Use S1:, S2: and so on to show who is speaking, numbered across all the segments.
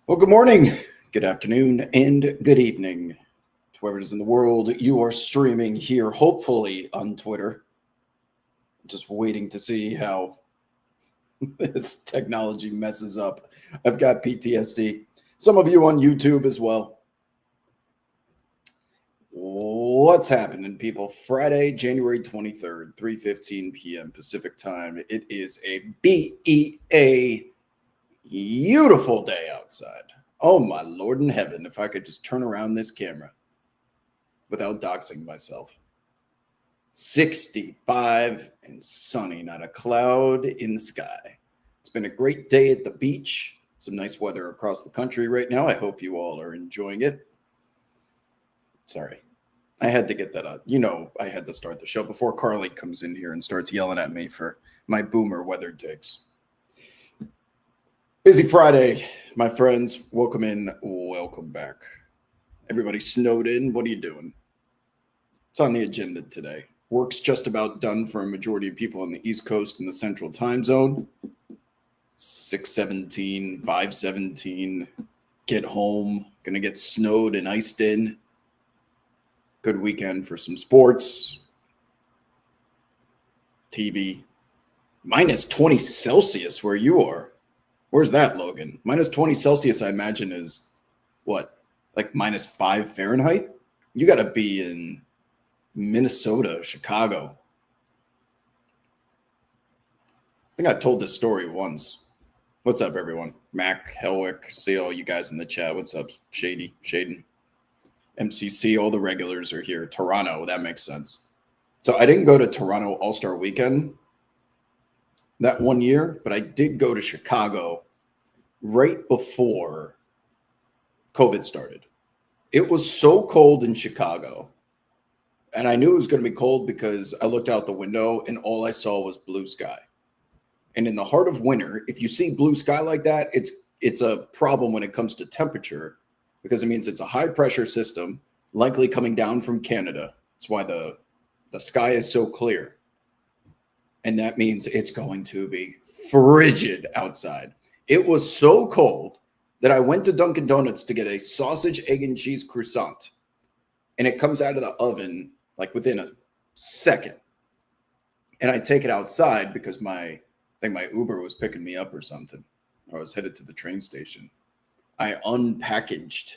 S1: Well, good morning, good afternoon, and good evening to whoever it is in the world you are streaming here, hopefully on Twitter. Just waiting to see how this technology messes up. I've got PTSD. Some of you on YouTube as well. What's happening, people? Friday, January 23rd, 3:15 p.m. Pacific time. It is a beautiful day outside. Oh my Lord in heaven, if I could just turn around this camera without doxing myself. 65 and sunny, not a cloud in the sky. It's been a great day at the beach. Some nice weather across the country right now. I hope you all are enjoying it. Sorry, I had to get that out. I had to start the show before Carly comes in here and starts yelling at me for my boomer weather takes. Busy Friday, my friends. Welcome in, welcome back. Everybody snowed in. What are you doing? It's on the agenda today. Work's just about done for a majority of people on the East Coast and the Central Time Zone. 6:17, 5:17. Get home. Gonna get snowed and iced in. Good weekend for some sports. TV. Minus 20 Celsius where you are. Where's that, Logan? Minus 20 Celsius, I imagine, is what? Like minus 5 Fahrenheit? You got to be in Minnesota, Chicago. I think I told this story once. What's up, everyone? Mac, Helwick, see all you guys in the chat. What's up, Shady, Shaden? MCC, all the regulars are here. Toronto, that makes sense. So I didn't go to Toronto All-Star Weekend that one year, but I did go to Chicago right before COVID started. It was so cold in Chicago. And I knew it was going to be cold because I looked out the window and all I saw was blue sky. And in the heart of winter, if you see blue sky like that, it's a problem when it comes to temperature because it means it's a high pressure system likely coming down from Canada. That's why the sky is so clear. And that means it's going to be frigid outside. It was so cold that I went to Dunkin' Donuts to get a sausage, egg, and cheese croissant. And it comes out of the oven like within a second. And I take it outside because I think my Uber was picking me up or something. I was headed to the train station. I unpackaged.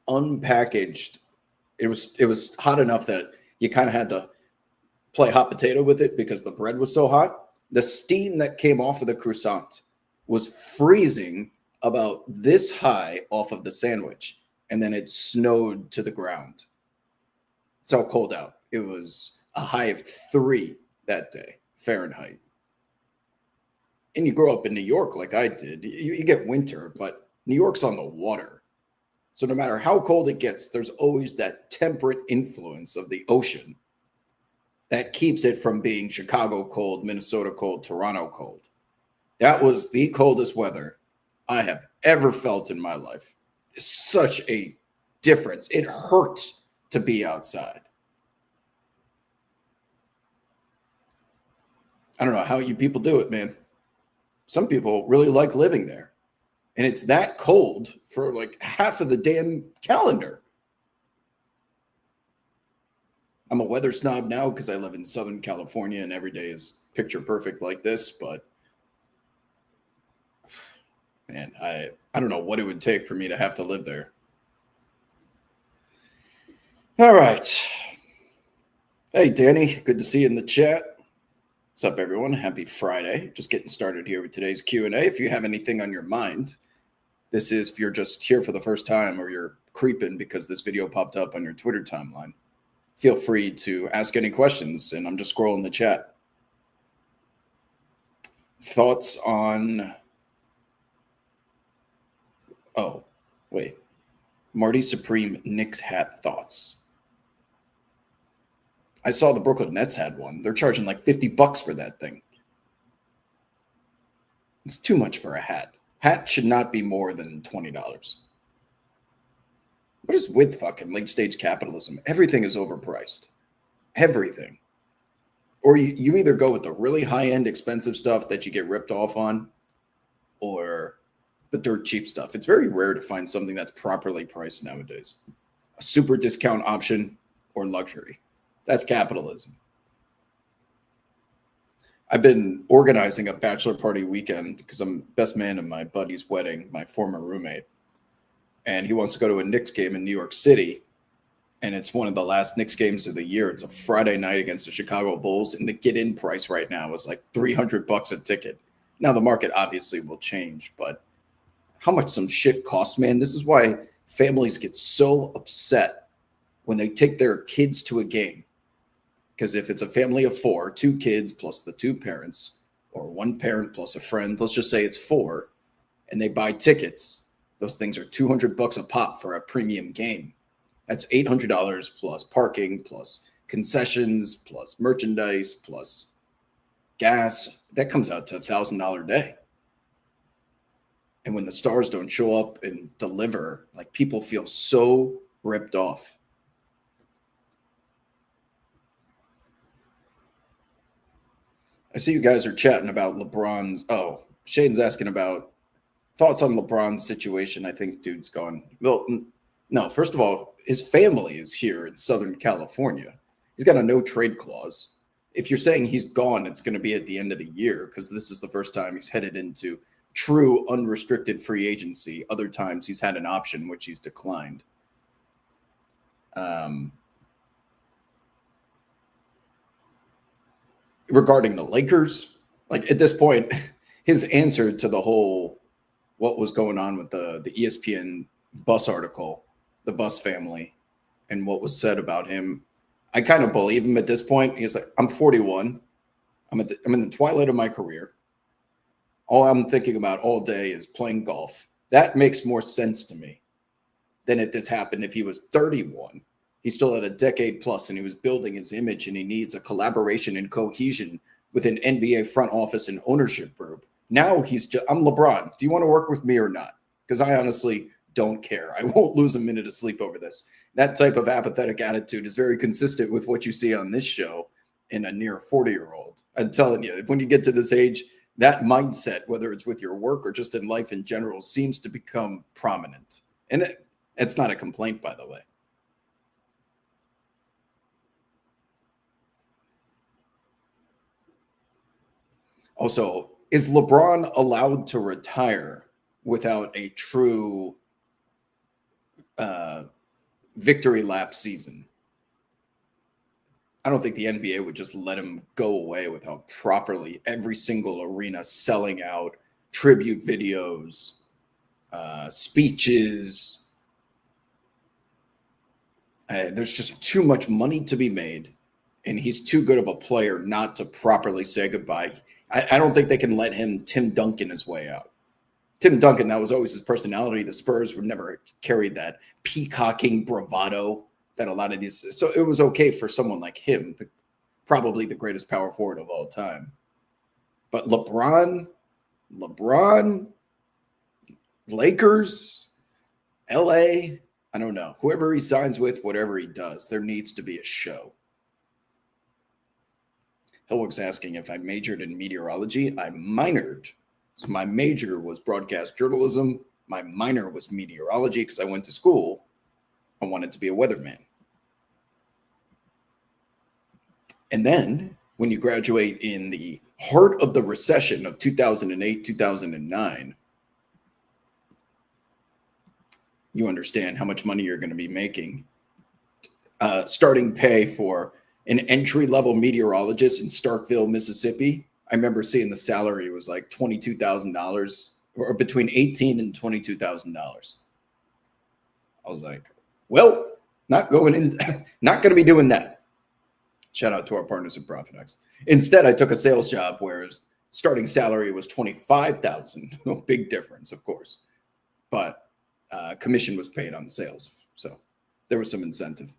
S1: It was hot enough that you kind of had to play hot potato with it because the bread was so hot. The steam that came off of the croissant was freezing about this high off of the sandwich, and then it snowed to the ground. It's all cold out. It was a high of 3 that day, Fahrenheit. And you grow up in New York like I did. You get winter, but New York's on the water. So no matter how cold it gets, there's always that temperate influence of the ocean that keeps it from being Chicago cold, Minnesota cold, Toronto cold. That was the coldest weather I have ever felt in my life. It's such a difference. It hurts to be outside. I don't know how you people do it, man. Some people really like living there. And it's that cold for like half of the damn calendar. I'm a weather snob now because I live in Southern California and every day is picture perfect like this. But man, I don't know what it would take for me to have to live there. All right. Hey, Danny, good to see you in the chat. What's up, everyone? Happy Friday. Just getting started here with today's Q&A. If you have anything on your mind, this is if you're just here for the first time or you're creeping because this video popped up on your Twitter timeline. Feel free to ask any questions, and I'm just scrolling the chat. Thoughts on... Oh, wait. Marty Supreme Knicks hat thoughts. I saw the Brooklyn Nets had one. They're charging like $50 for that thing. It's too much for a hat. Hat should not be more than $20. What is with fucking late stage capitalism? Everything is overpriced. Everything. Or you either go with the really high end expensive stuff that you get ripped off on, or the dirt cheap stuff. It's very rare to find something that's properly priced nowadays. A super discount option or luxury. That's capitalism. I've been organizing a bachelor party weekend because I'm best man in my buddy's wedding, my former roommate. And he wants to go to a Knicks game in New York City. And it's one of the last Knicks games of the year. It's a Friday night against the Chicago Bulls. And the get-in price right now is like $300 a ticket. Now the market obviously will change, but how much some shit costs, man. This is why families get so upset when they take their kids to a game. Because if it's a family of four, 2 kids plus the 2 parents, or 1 parent plus a friend, let's just say it's 4, and they buy tickets, those things are $200 a pop for a premium game. That's $800 plus parking, plus concessions, plus merchandise, plus gas. That comes out to $1,000 a day. And when the stars don't show up and deliver, like, people feel so ripped off. I see you guys are chatting about LeBron's. Oh, Shane's asking about thoughts on LeBron's situation. I think dude's gone. Well, no, first of all, his family is here in Southern California. He's got a no trade clause. If you're saying he's gone, it's going to be at the end of the year because this is the first time he's headed into true unrestricted free agency. Other times he's had an option, which he's declined. Regarding the Lakers, like, at this point, his answer to the whole what was going on with the ESPN Bus article, the Bus family, and what was said about him, I kind of believe him at this point. He's like, I'm 41. I'm in the twilight of my career. All I'm thinking about all day is playing golf. That makes more sense to me than if this happened if he was 31. He still had a decade plus, and he was building his image, and he needs a collaboration and cohesion with an NBA front office and ownership group. Now he's just, I'm LeBron. Do you want to work with me or not? Because I honestly don't care. I won't lose a minute of sleep over this. That type of apathetic attitude is very consistent with what you see on this show in a near 40-year-old. I'm telling you, when you get to this age, that mindset, whether it's with your work or just in life in general, seems to become prominent. And it's not a complaint, by the way. Also, is LeBron allowed to retire without a true victory lap season? I don't think the NBA would just let him go away without properly every single arena selling out, tribute videos, speeches. There's just too much money to be made, and he's too good of a player not to properly say goodbye. I don't think they can let him Tim Duncan his way out. Tim Duncan, that was always his personality. The Spurs would never carry that peacocking bravado that a lot of these. So it was okay for someone like him, probably the greatest power forward of all time. But LeBron, Lakers, LA, I don't know. Whoever he signs with, whatever he does, there needs to be a show. Hillwick's asking if I majored in meteorology. I minored. So my major was broadcast journalism. My minor was meteorology because I went to school. I wanted to be a weatherman. And then when you graduate in the heart of the recession of 2008, 2009, you understand how much money you're going to be making. Starting pay for an entry-level meteorologist in Starkville, Mississippi, I remember seeing the salary was like $22,000 or between $18,000 and $22,000. I was like, well, not going to be doing that. Shout out to our partners at ProfitX. Instead, I took a sales job where starting salary was $25,000. No big difference, of course. But commission was paid on the sales. So there was some incentive.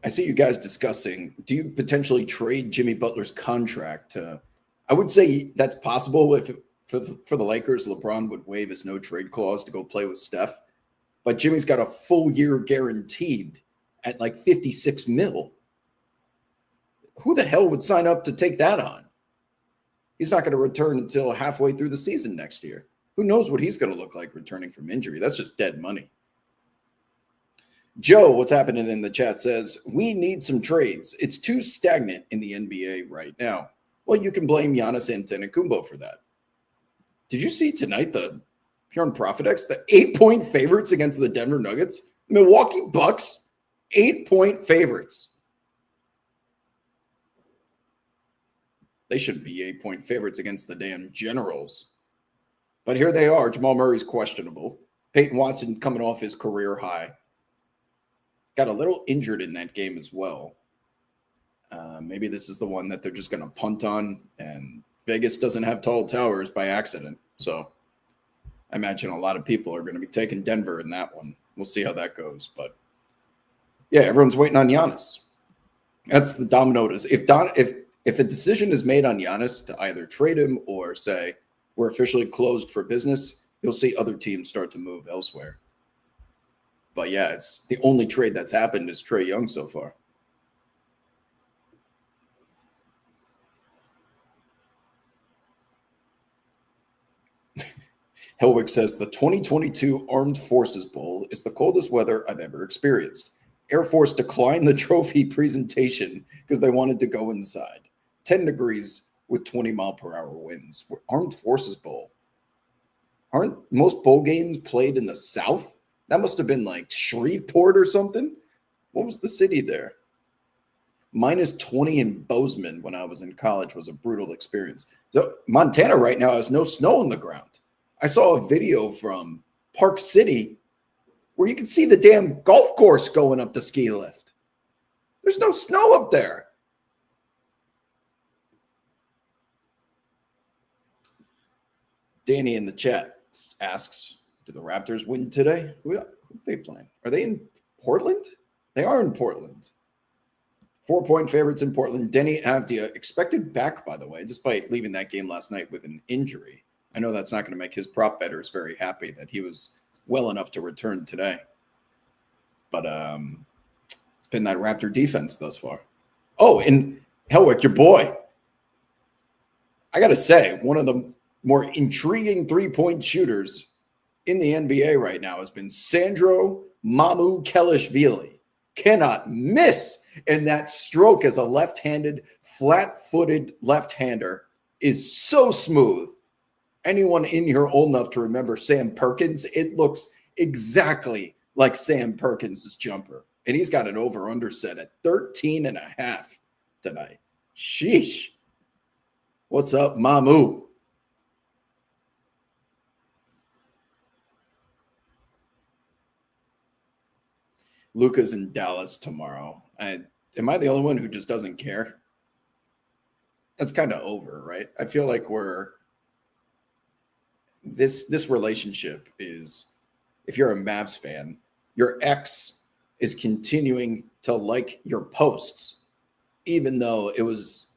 S1: I see you guys discussing, do you potentially trade Jimmy Butler's contract? I would say that's possible if for the Lakers, LeBron would waive his no trade clause to go play with Steph. But Jimmy's got a full year guaranteed at like $56 million. who the hell would sign up to take that on? He's not going to return until halfway through the season next year. Who knows what he's going to look like returning from injury? That's just dead money. Joe, what's happening in the chat, says, we need some trades. It's too stagnant in the NBA right now. Well, you can blame Giannis Antetokounmpo for that. Did you see tonight here on ProfitX, the 8-point favorites against the Denver Nuggets? Milwaukee Bucks, 8-point favorites. They shouldn't be 8-point favorites against the damn Generals. But here they are. Jamal Murray's questionable. Peyton Watson coming off his career high. Got a little injured in that game as well. Maybe this is the one that they're just going to punt on, and Vegas doesn't have tall towers by accident. So I imagine a lot of people are going to be taking Denver in that one. We'll see how that goes. But yeah, everyone's waiting on Giannis. That's the domino. If a decision is made on Giannis to either trade him or say we're officially closed for business, you'll see other teams start to move elsewhere. But yeah, it's the only trade that's happened is Trae Young so far. Helwick says the 2022 Armed Forces Bowl is the coldest weather I've ever experienced. Air Force declined the trophy presentation because they wanted to go inside. 10 degrees with 20-mile-per-hour winds. Armed Forces Bowl. Aren't most bowl games played in the South? That must have been like Shreveport or something. What was the city there? -20 in Bozeman when I was in college was a brutal experience. So Montana right now has no snow on the ground. I saw a video from Park City where you can see the damn golf course going up the ski lift. There's no snow up there. Danny in the chat asks, do the Raptors win today? Who are they playing? Are they in Portland? They are in Portland. 4-point favorites in Portland. Denny Avdia expected back, by the way, despite leaving that game last night with an injury. I know that's not going to make his prop bettors very happy that he was well enough to return today. But it's been that Raptor defense thus far. Oh, and Helwick, your boy. I got to say, one of the more intriguing three-point shooters in the NBA right now has been Sandro Mamukelashvili. Cannot miss. And that stroke as a left-handed, flat-footed left-hander is so smooth. Anyone in here old enough to remember Sam Perkins, it looks exactly like Sam Perkins' jumper. And he's got an over-under set at 13.5 tonight. Sheesh. What's up, Mamu? Luka's in Dallas tomorrow. Am I the only one who just doesn't care? That's kind of over, right? I feel like this relationship is, if you're a Mavs fan, your ex is continuing to like your posts, even though it was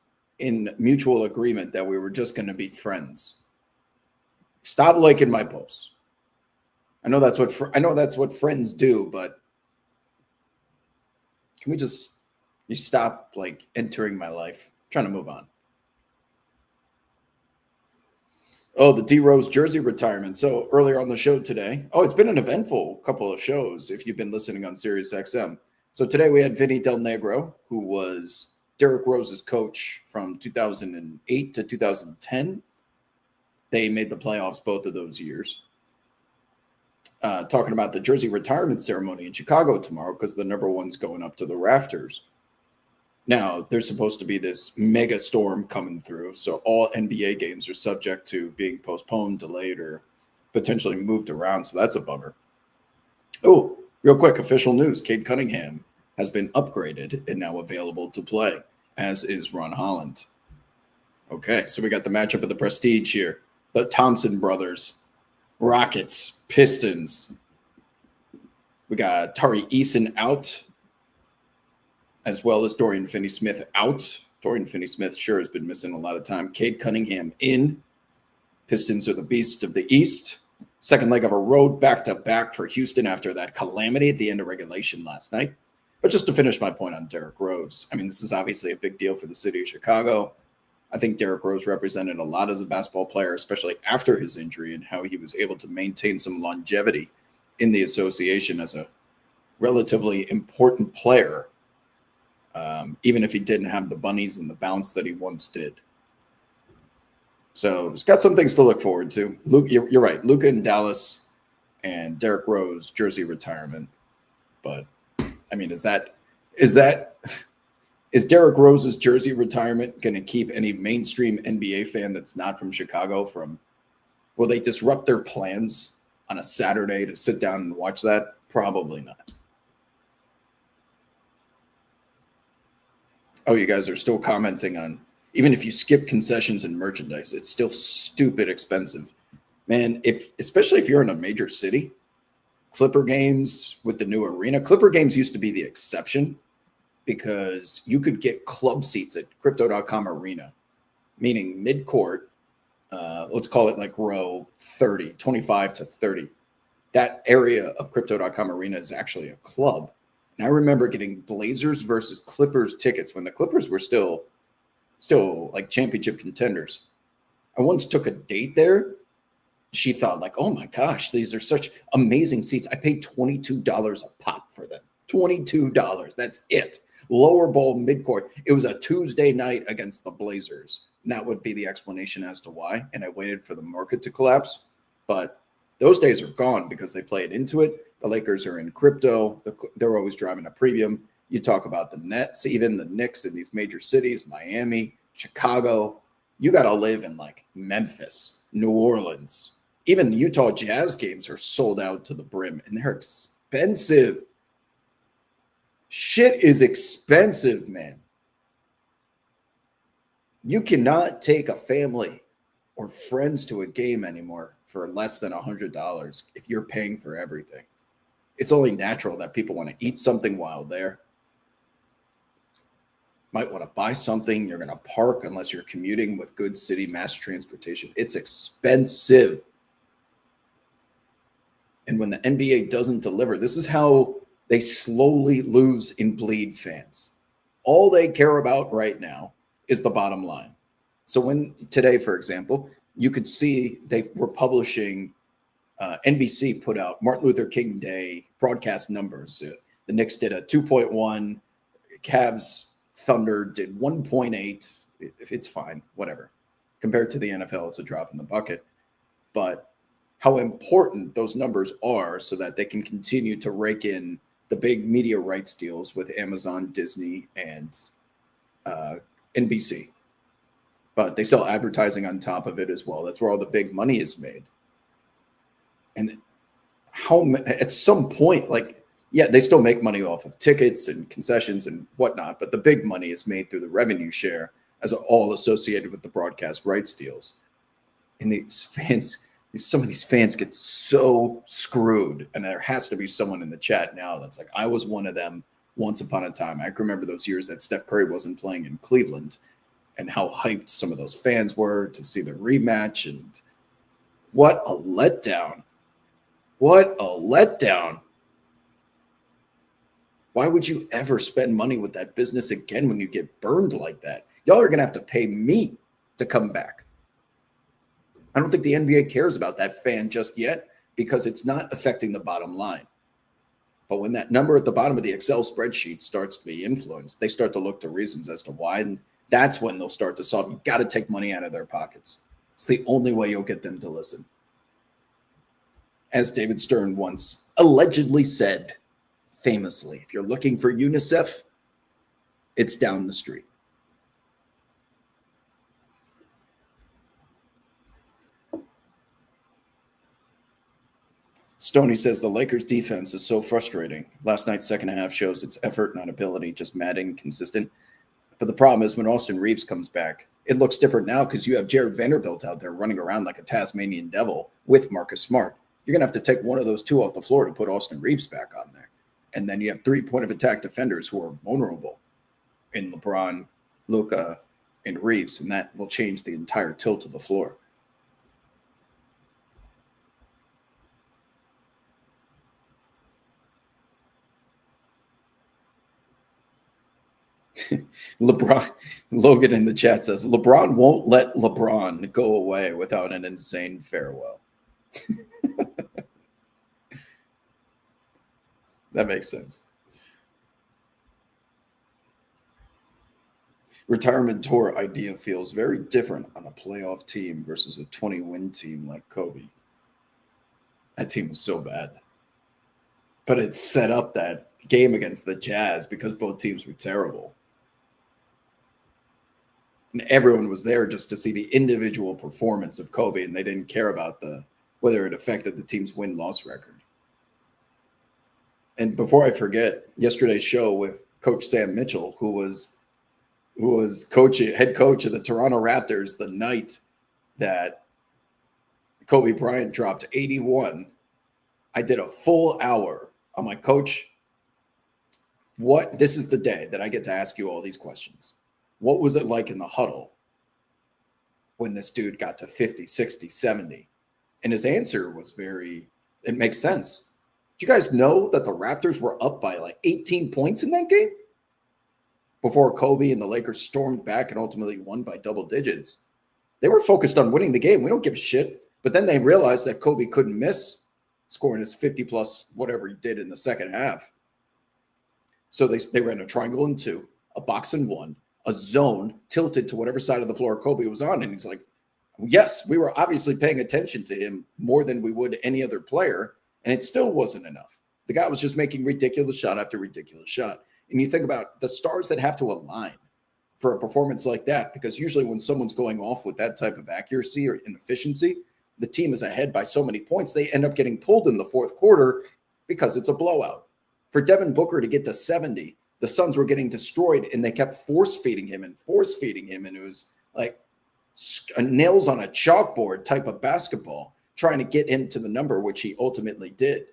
S1: in mutual agreement that we were just going to be friends. Stop liking my posts. I know that's what friends do, but can you stop like entering my life? I'm trying to move on. Oh, the D Rose jersey retirement. So earlier on the show today, it's been an eventful couple of shows if you've been listening on Sirius XM. So today we had Vinny Del Negro, who was Derrick Rose's coach from 2008 to 2010. They made the playoffs both of those years. Talking about the jersey retirement ceremony in Chicago tomorrow because the number one's going up to the rafters. Now, there's supposed to be this mega storm coming through, so all NBA games are subject to being postponed, delayed, or potentially moved around, so that's a bummer. Oh, real quick, official news. Cade Cunningham has been upgraded and now available to play, as is Ron Holland. Okay, so we got the matchup of the Prestige here. The Thompson brothers, Rockets, Pistons. We got Tari Eason out, as well as Dorian Finney-Smith out. Dorian Finney-Smith sure has been missing a lot of time. Cade Cunningham in. Pistons are the beast of the East. Second leg of a road back-to-back for Houston after that calamity at the end of regulation last night. But just to finish my point on Derrick Rose, I mean, this is obviously a big deal for the city of Chicago. I think Derrick Rose represented a lot as a basketball player, especially after his injury, and how he was able to maintain some longevity in the association as a relatively important player, even if he didn't have the bunnies and the bounce that he once did. So he's got some things to look forward to. Luke, you're right. Luka in Dallas and Derrick Rose jersey retirement. But I mean, is Derrick Rose's jersey retirement going to keep any mainstream NBA fan that's not from Chicago from? Will they disrupt their plans on a Saturday to sit down and watch that? Probably not. Oh, you guys are still commenting on, even if you skip concessions and merchandise, it's still stupid expensive. Man, especially if you're in a major city, Clipper games with the new arena. Clipper games used to be the exception because you could get club seats at Crypto.com Arena, meaning mid-court, let's call it like row 30, 25 to 30. That area of Crypto.com Arena is actually a club. And I remember getting Blazers versus Clippers tickets when the Clippers were still like championship contenders. I once took a date there. She thought like, oh my gosh, these are such amazing seats. I paid $22 a pop for them. $22. That's it. Lower bowl midcourt. It was a Tuesday night against the Blazers. And that would be the explanation as to why. And I waited for the market to collapse. But those days are gone because they played into it. The Lakers are in crypto. They're always driving a premium. You talk about the Nets, even the Knicks in these major cities, Miami, Chicago. You got to live in like Memphis, New Orleans. Even the Utah Jazz games are sold out to the brim, and they're expensive. Shit is expensive, man. You cannot take a family or friends to a game anymore for less than $100 if you're paying for everything. It's only natural that people want to eat something while there. Might want to buy something. You're going to park unless you're commuting with good city mass transportation. It's expensive. And when the NBA doesn't deliver, this is how they slowly lose and bleed fans. All they care about right now is the bottom line. So when today, for example, you could see they were publishing, NBC put out Martin Luther King Day broadcast numbers. The Knicks did a 2.1, Cavs Thunder did 1.8. It's fine, whatever. Compared to the NFL, it's a drop in the bucket. But how important those numbers are so that they can continue to rake in the big media rights deals with Amazon, Disney, and NBC. But they sell advertising on top of it as well. That's where all the big money is made. And at some point, like, yeah, they still make money off of tickets and concessions and whatnot, but the big money is made through the revenue share as all associated with the broadcast rights deals. And these fans, some of these fans get so screwed. And there has to be someone in the chat now that's like, I was one of them once upon a time. I can remember those years that Steph Curry wasn't playing in Cleveland and how hyped some of those fans were to see the rematch. And what a letdown. What a letdown. Why would you ever spend money with that business again when you get burned like that? Y'all are going to have to pay me to come back. I don't think the NBA cares about that fan just yet because it's not affecting the bottom line. But when that number at the bottom of the Excel spreadsheet starts to be influenced, they start to look to reasons as to why. And that's when they'll start to solve. You got to take money out of their pockets. It's the only way you'll get them to listen. As David Stern once allegedly said, famously, if you're looking for UNICEF, it's down the street. Stoney says the Lakers defense is so frustrating. Last night's second half shows its effort, not ability, just mad inconsistent. But the problem is when Austin Reeves comes back, it looks different now because you have Jared Vanderbilt out there running around like a Tasmanian devil with Marcus Smart. You're going to have to take one of those two off the floor to put Austin Reeves back on there. And then you have 3 point of attack defenders who are vulnerable in LeBron, Luka, and Reeves. And that will change the entire tilt of the floor. LeBron, Logan in the chat says LeBron won't let LeBron go away without an insane farewell. That makes sense. Retirement tour idea feels very different on a playoff team versus a 20-win team like Kobe. That team was so bad. But it set up that game against the Jazz because both teams were terrible. And everyone was there just to see the individual performance of Kobe, and they didn't care about whether it affected the team's win-loss record. And before I forget, yesterday's show with Coach Sam Mitchell, who was head coach of the Toronto Raptors the night that Kobe Bryant dropped 81. I did a full hour. I'm like, Coach, this is the day that I get to ask you all these questions. What was it like in the huddle when this dude got to 50, 60, 70? And his answer was it makes sense. Did you guys know that the Raptors were up by like 18 points in that game? Before Kobe and the Lakers stormed back and ultimately won by double digits. They were focused on winning the game. We don't give a shit. But then they realized that Kobe couldn't miss scoring his 50-plus whatever he did in the second half. So they ran a triangle and 2, a box and 1, a zone tilted to whatever side of the floor Kobe was on. And he's like, yes, we were obviously paying attention to him more than we would any other player. And it still wasn't enough. The guy was just making ridiculous shot after ridiculous shot. And you think about the stars that have to align for a performance like that, because usually when someone's going off with that type of accuracy or inefficiency, the team is ahead by so many points, they end up getting pulled in the fourth quarter because it's a blowout. For Devin Booker to get to 70, the Suns were getting destroyed, and they kept force-feeding him, and it was like nails on a chalkboard type of basketball, trying to get him to the number, which he ultimately did.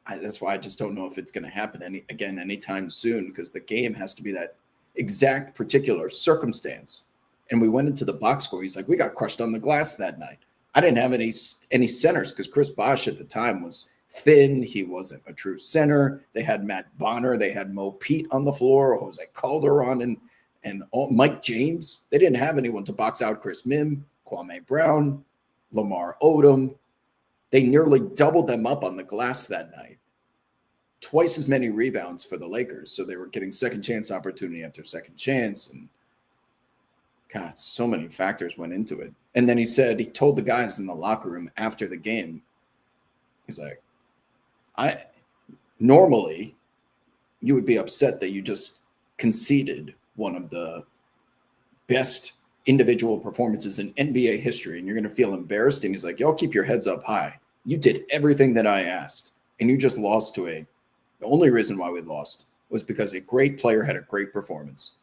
S1: That's why I just don't know if it's going to happen anytime soon, because the game has to be that exact particular circumstance. And we went into the box score. He's like, we got crushed on the glass that night. I didn't have any centers because Chris Bosh at the time was thin. He wasn't a true center. They had Matt Bonner. They had Mo Pete on the floor, Jose Calderon, and Mike James. They didn't have anyone to box out Chris Mim, Kwame Brown, Lamar Odom. They nearly doubled them up on the glass that night. Twice as many rebounds for the Lakers. So they were getting second chance opportunity after second chance. And God, so many factors went into it. And then he told the guys in the locker room after the game, he's like, normally you would be upset that you just conceded one of the best individual performances in NBA history, and you're going to feel embarrassed. And he's like, y'all keep your heads up high. You did everything that I asked, and you just lost the only reason why we lost was because a great player had a great performance.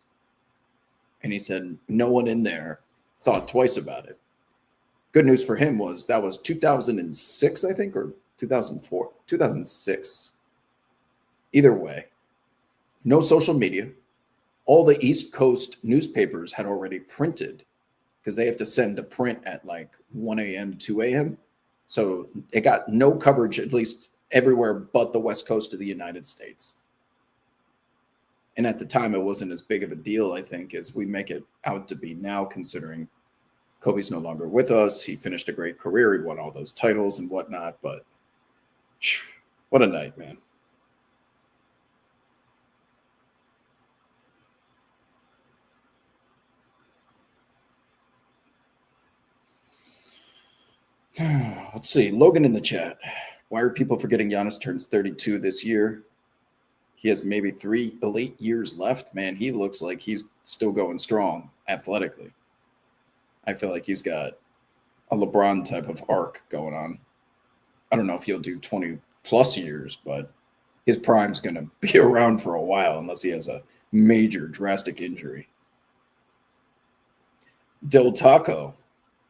S1: And he said no one in there thought twice about it. Good news for him was that was 2006, I think, or 2004, 2006. Either way, no social media. All the East Coast newspapers had already printed, because they have to send a print at like 1 a.m., 2 a.m. So it got no coverage, at least everywhere but the West Coast of the United States. And at the time, it wasn't as big of a deal, I think, as we make it out to be now, considering Kobe's no longer with us. He finished a great career. He won all those titles and whatnot. But what a night, man. Let's see. Logan in the chat. Why are people forgetting Giannis turns 32 this year? He has maybe 3 elite years left. Man, he looks like he's still going strong athletically. I feel like he's got a LeBron type of arc going on. I don't know if he'll do 20 plus years, but his prime's going to be around for a while unless he has a major drastic injury. Del Taco.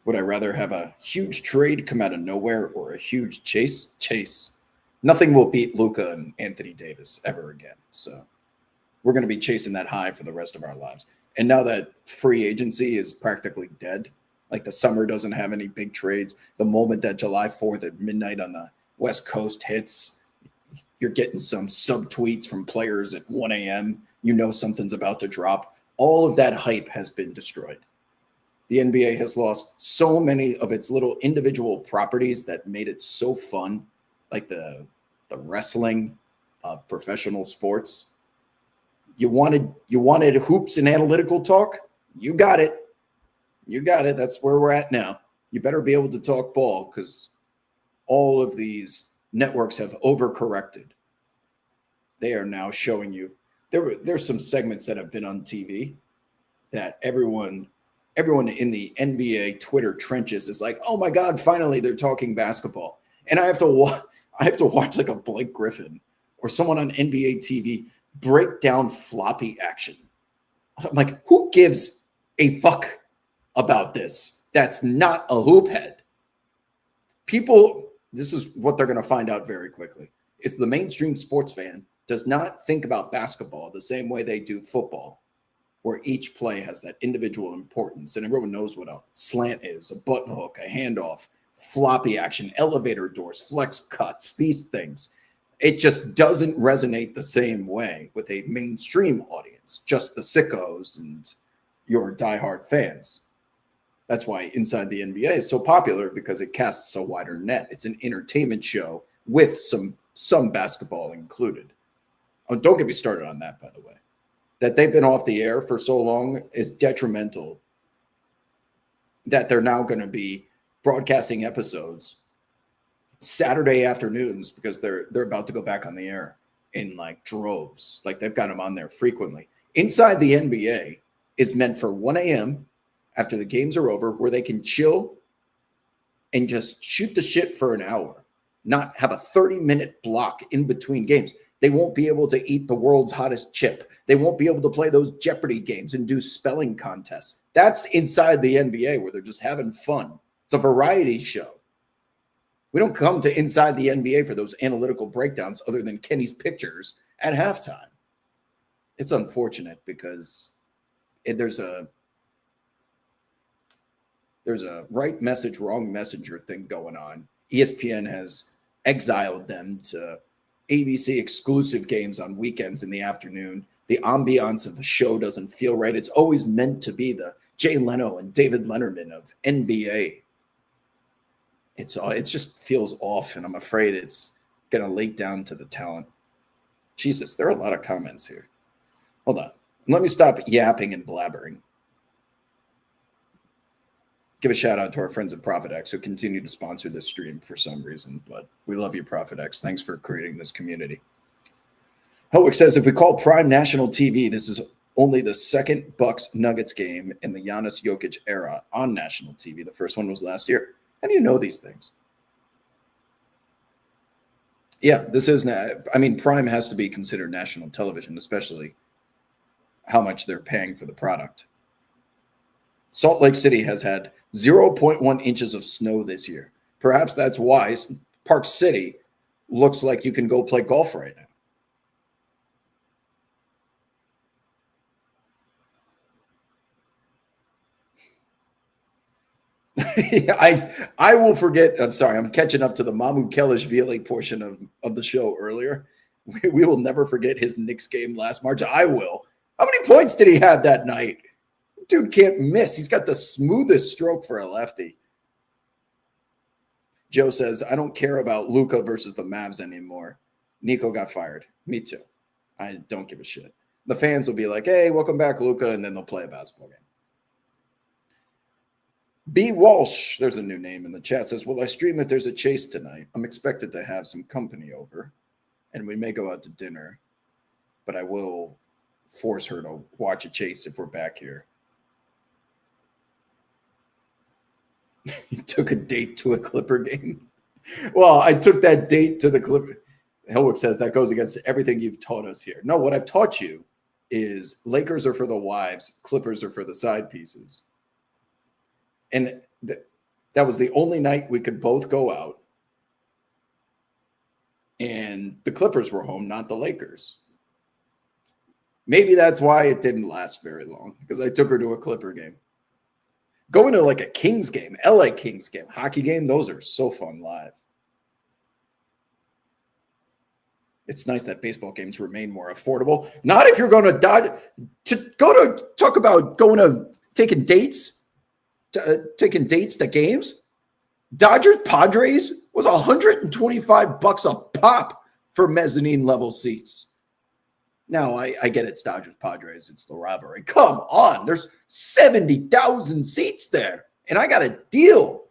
S1: Would I rather have a huge trade come out of nowhere or a huge chase? Chase. Nothing will beat Luka and Anthony Davis ever again. So we're going to be chasing that high for the rest of our lives. And now that free agency is practically dead, like the summer doesn't have any big trades, the moment that July 4th at midnight on the West Coast hits, you're getting some subtweets from players at 1 a.m. you know something's about to drop. All of that hype has been destroyed. The NBA has lost so many of its little individual properties that made it so fun, like the wrestling of professional sports. You wanted hoops and analytical talk? You got it. You got it. That's where we're at now. You better be able to talk ball because all of these networks have overcorrected. They are now showing you there's some segments that have been on TV that everyone in the NBA Twitter trenches is like, oh my God, finally they're talking basketball. And I have to watch like a Blake Griffin or someone on NBA TV break down floppy action. I'm like, who gives a fuck about this? That's not a hoop head. People, this is what they're going to find out very quickly. Is the mainstream sports fan does not think about basketball the same way they do football, where each play has that individual importance. And everyone knows what a slant is, a button hook, a handoff, floppy action, elevator doors, flex cuts, these things. It just doesn't resonate the same way with a mainstream audience, just the sickos and your diehard fans. That's why Inside the NBA is so popular, because it casts a wider net. It's an entertainment show with some basketball included. Oh, don't get me started on that, by the way. That they've been off the air for so long is detrimental. That they're now going to be broadcasting episodes Saturday afternoons because they're about to go back on the air in like droves. Like they've got them on there frequently. Inside the NBA is meant for 1 a.m. after the games are over, where they can chill and just shoot the shit for an hour, not have a 30-minute block in between games. They won't be able to eat the world's hottest chip. They won't be able to play those Jeopardy games and do spelling contests. That's Inside the NBA, where they're just having fun. It's a variety show. We don't come to Inside the NBA for those analytical breakdowns other than Kenny's pictures at halftime. It's unfortunate because there's a right message, wrong messenger thing going on. ESPN has exiled them to ABC exclusive games on weekends in the afternoon. The ambiance of the show doesn't feel right. It's always meant to be the Jay Leno and David Letterman of NBA. It just feels off, and I'm afraid it's going to lay down to the talent. Jesus, there are a lot of comments here. Hold on. Let me stop yapping and blabbering. Give a shout out to our friends at ProfitX who continue to sponsor this stream for some reason, but we love you, ProfitX. Thanks for creating this community. Helwick says, if we call Prime National TV, this is only the second Bucks Nuggets game in the Giannis Jokic era on national TV. The first one was last year. How do you know these things? Yeah, this is, I mean, Prime has to be considered national television, especially how much they're paying for the product. Salt Lake City has had 0.1 inches of snow this year. Perhaps that's why Park City looks like you can go play golf right now. I will forget. I'm sorry. I'm catching up to the Mamu Kelishvili portion of the show earlier. We will never forget his Knicks game last March. I will. How many points did he have that night? Dude can't miss. He's got the smoothest stroke for a lefty. Joe says, I don't care about Luka versus the Mavs anymore. Nico got fired. Me too. I don't give a shit. The fans will be like, hey, welcome back, Luka, and then they'll play a basketball game. B. Walsh, there's a new name in the chat, says, will I stream if there's a chase tonight? I'm expected to have some company over, and we may go out to dinner, but I will force her to watch a chase if we're back here. You took a date to a Clipper game? Well, I took that date to the Clipper. Helwick says that goes against everything you've taught us here. No, what I've taught you is Lakers are for the wives, Clippers are for the side pieces. And that was the only night we could both go out. And the Clippers were home, not the Lakers. Maybe that's why it didn't last very long, because I took her to a Clipper game. Going to like a Kings game, LA Kings game, hockey game, those are so fun live. It's nice that baseball games remain more affordable. Not if you're going to dodge to go to talk about going to taking dates to games. Dodgers Padres was $125 a pop for mezzanine level seats. Now I get it's Dodgers Padres, it's the rivalry. Come on, there's 70,000 seats there, and I got a deal.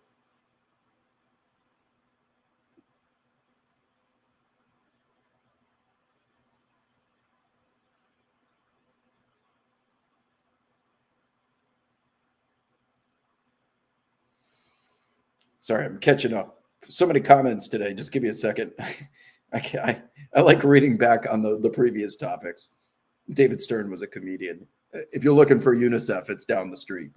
S1: Sorry, I'm catching up. So many comments today. Just give me a second. I like reading back on the previous topics. David Stern was a comedian. If you're looking for UNICEF, it's down the street.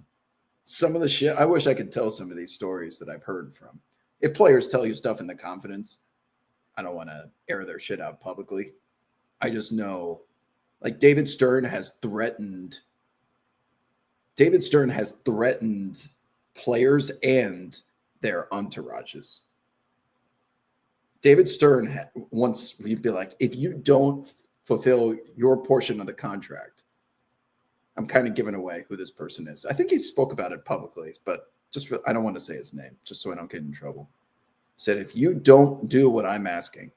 S1: Some of the shit, I wish I could tell some of these stories that I've heard from. If players tell you stuff in the confidence, I don't want to air their shit out publicly. I just know, like David Stern has threatened players and their entourages. David Stern once he'd be like, if you don't fulfill your portion of the contract, I'm kind of giving away who this person is. I think he spoke about it publicly, but I don't want to say his name, just so I don't get in trouble. Said, if you don't do what I'm asking,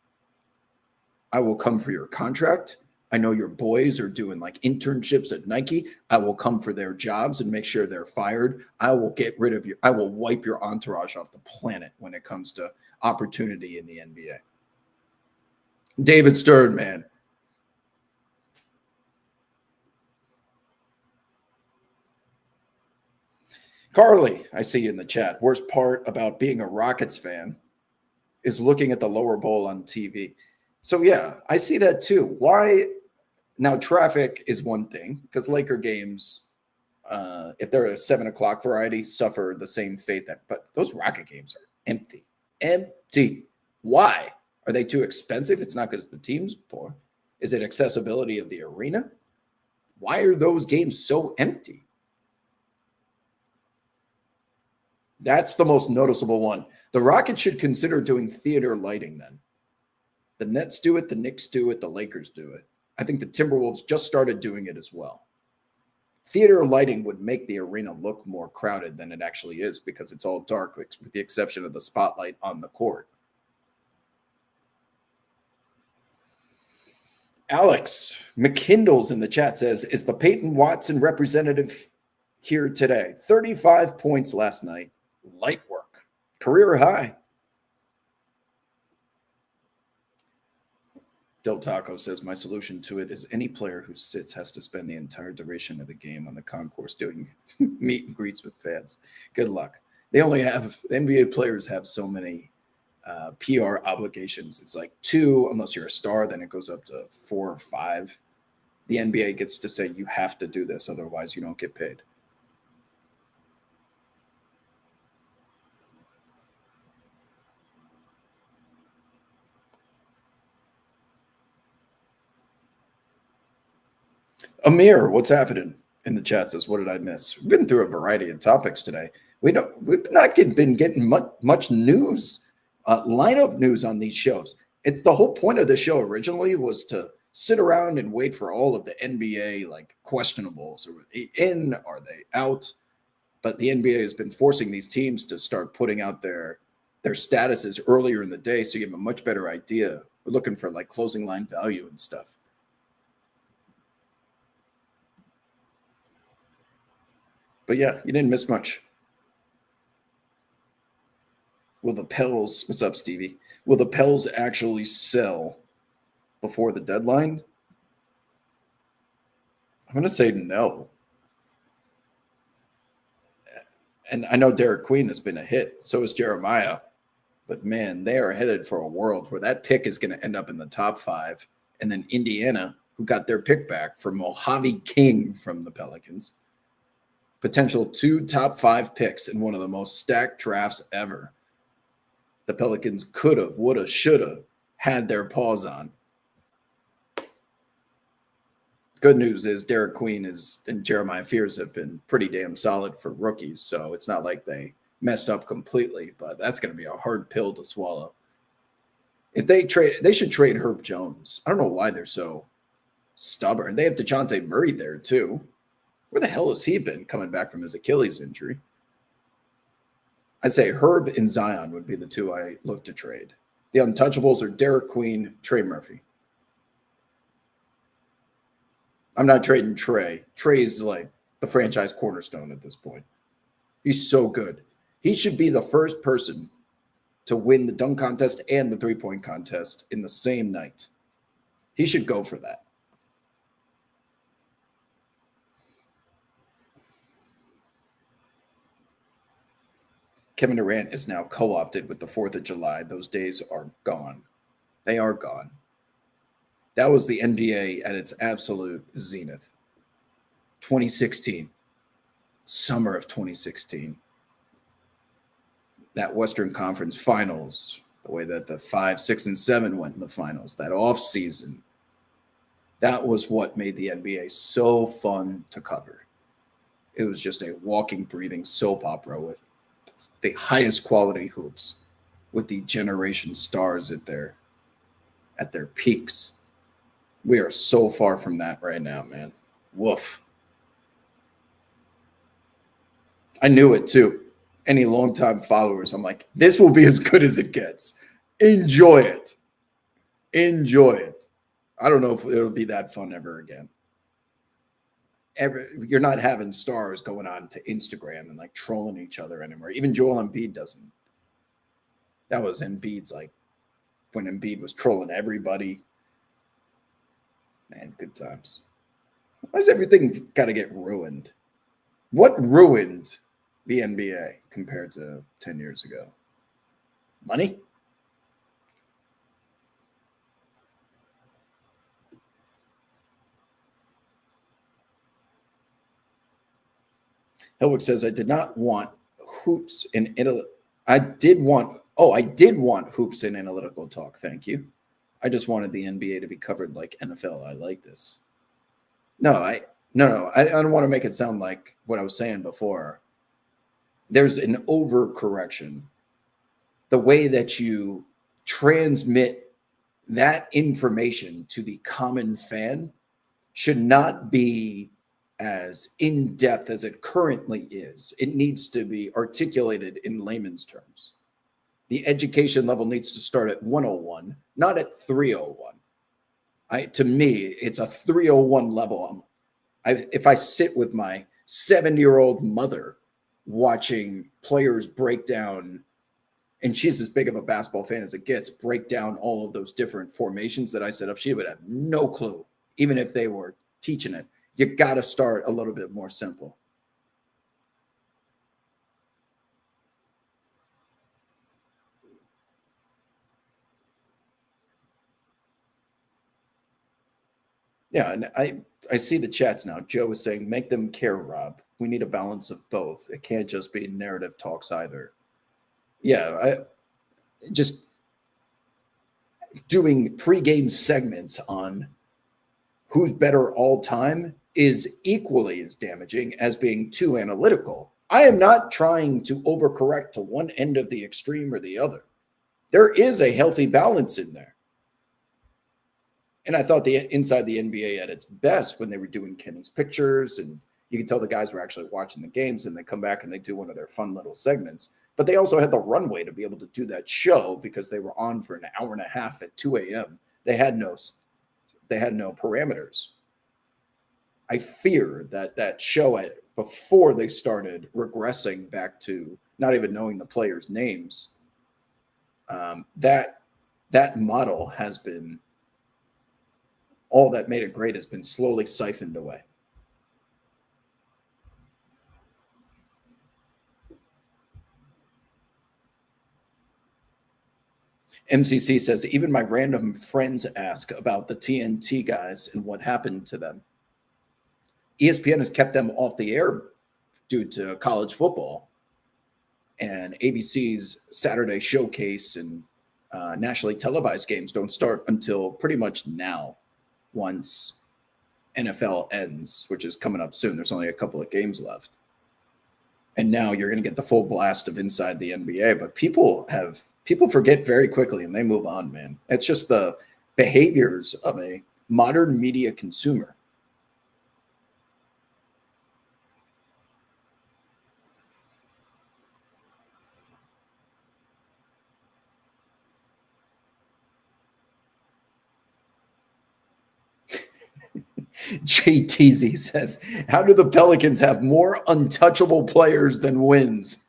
S1: I will come for your contract. I know your boys are doing like internships at Nike. I will come for their jobs and make sure they're fired. I will get rid of you. I will wipe your entourage off the planet when it comes to opportunity in the NBA. David Stern, man. Carly, I see you in the chat. Worst part about being a Rockets fan is looking at the lower bowl on TV. So yeah, I see that too. Why? Now, traffic is one thing because Laker games, if they're a 7 o'clock variety, suffer the same fate but those Rocket games are empty. Empty. Why? Are they too expensive? It's not because the team's poor. Is it accessibility of the arena? Why are those games so empty? That's the most noticeable one. The Rockets should consider doing theater lighting then. The Nets do it, the Knicks do it, the Lakers do it. I think the Timberwolves just started doing it as well. Theater lighting would make the arena look more crowded than it actually is because it's all dark with the exception of the spotlight on the court. Alex McKindle's in the chat says, is the Peyton Watson representative here today? 35 points last night. Light work. Career high. Del Taco says, my solution to it is any player who sits has to spend the entire duration of the game on the concourse doing meet and greets with fans. Good luck. NBA players have so many PR obligations. It's like 2, unless you're a star, then it goes up to 4 or 5. The NBA gets to say you have to do this, otherwise you don't get paid. Amir, what's happening in the chat says, what did I miss? We've been through a variety of topics today. We've not been getting much news, lineup news on these shows. The whole point of the show originally was to sit around and wait for all of the NBA like questionables. Are they in? Are they out? But the NBA has been forcing these teams to start putting out their statuses earlier in the day, so you have a much better idea. We're looking for like closing line value and stuff. But yeah, you didn't miss much. Will the Pels, what's up, Stevie? Will the Pels actually sell before the deadline? I'm going to say no. And I know Derek Queen has been a hit. So is Jeremiah. But man, they are headed for a world where that pick is going to end up in the top 5. And then Indiana, who got their pick back from Mojave King from the Pelicans. Potential 2 top 5 picks in one of the most stacked drafts ever. The Pelicans could have, would have, should have had their paws on. Good news is Derek Queen and Jeremiah Fears have been pretty damn solid for rookies, so it's not like they messed up completely, but that's going to be a hard pill to swallow. If they trade, they should trade Herb Jones. I don't know why they're so stubborn. They have DeJounte Murray there too. Where the hell has he been coming back from his Achilles injury? I'd say Herb and Zion would be the two I look to trade. The untouchables are Derek Queen, Trey Murphy. I'm not trading Trey. Trey's like the franchise cornerstone at this point. He's so good. He should be the first person to win the dunk contest and the three-point contest in the same night. He should go for that. Kevin Durant is now co-opted with the 4th of July. Those days are gone. They are gone. That was the NBA at its absolute zenith. 2016. Summer of 2016. That Western Conference Finals, the way that the 5, 6, and 7 went in the finals, that off season, that was what made the NBA so fun to cover. It was just a walking, breathing soap opera with the highest quality hoops, with the generation stars at their peaks. We are so far from that right now, man. Woof. I knew it too. Any longtime followers, I'm like, this will be as good as it gets. Enjoy it. Enjoy it. I don't know if it'll be that fun ever again. You're not having stars going on to Instagram and like trolling each other anymore. Even Joel Embiid doesn't. That was Embiid's like when Embiid was trolling everybody. Man, good times. Why does everything got to get ruined? What ruined the NBA compared to 10 years ago? Money? Helwick says, I did not want hoops in Italy. I did want hoops in analytical talk. Thank you. I just wanted the NBA to be covered like NFL. I like this. No, I don't want to make it sound like what I was saying before. There's an overcorrection. The way that you transmit that information to the common fan should not be as in-depth as it currently is. It needs to be articulated in layman's terms. The education level needs to start at 101, not at 301. To me, it's a 301 level. If I sit with my 7-year-old mother watching players break down, and she's as big of a basketball fan as it gets, break down all of those different formations that I set up, she would have no clue, even if they were teaching it. You got to start a little bit more simple. Yeah, and I see the chats now. Joe is saying, make them care, Rob. We need a balance of both. It can't just be narrative talks either. Yeah, I just doing pregame segments on who's better all time is equally as damaging as being too analytical. I am not trying to overcorrect to one end of the extreme or the other. There is a healthy balance in there. And I thought the inside the NBA at its best when they were doing Kenny's pictures, and you can tell the guys were actually watching the games, and they come back and they do one of their fun little segments. But they also had the runway to be able to do that show because they were on for an hour and a half at 2 a.m. They had no parameters. I fear that show before they started regressing back to not even knowing the players' names, that model has been, all that made it great has been slowly siphoned away. MCC says, even my random friends ask about the TNT guys and what happened to them. ESPN has kept them off the air due to college football, and ABC's Saturday showcase and nationally televised games don't start until pretty much now, once NFL ends, which is coming up soon. There's only a couple of games left. And now you're going to get the full blast of Inside the NBA. But people have People forget very quickly and they move on, man. It's just the behaviors of a modern media consumer. JTZ says, how do the Pelicans have more untouchable players than wins?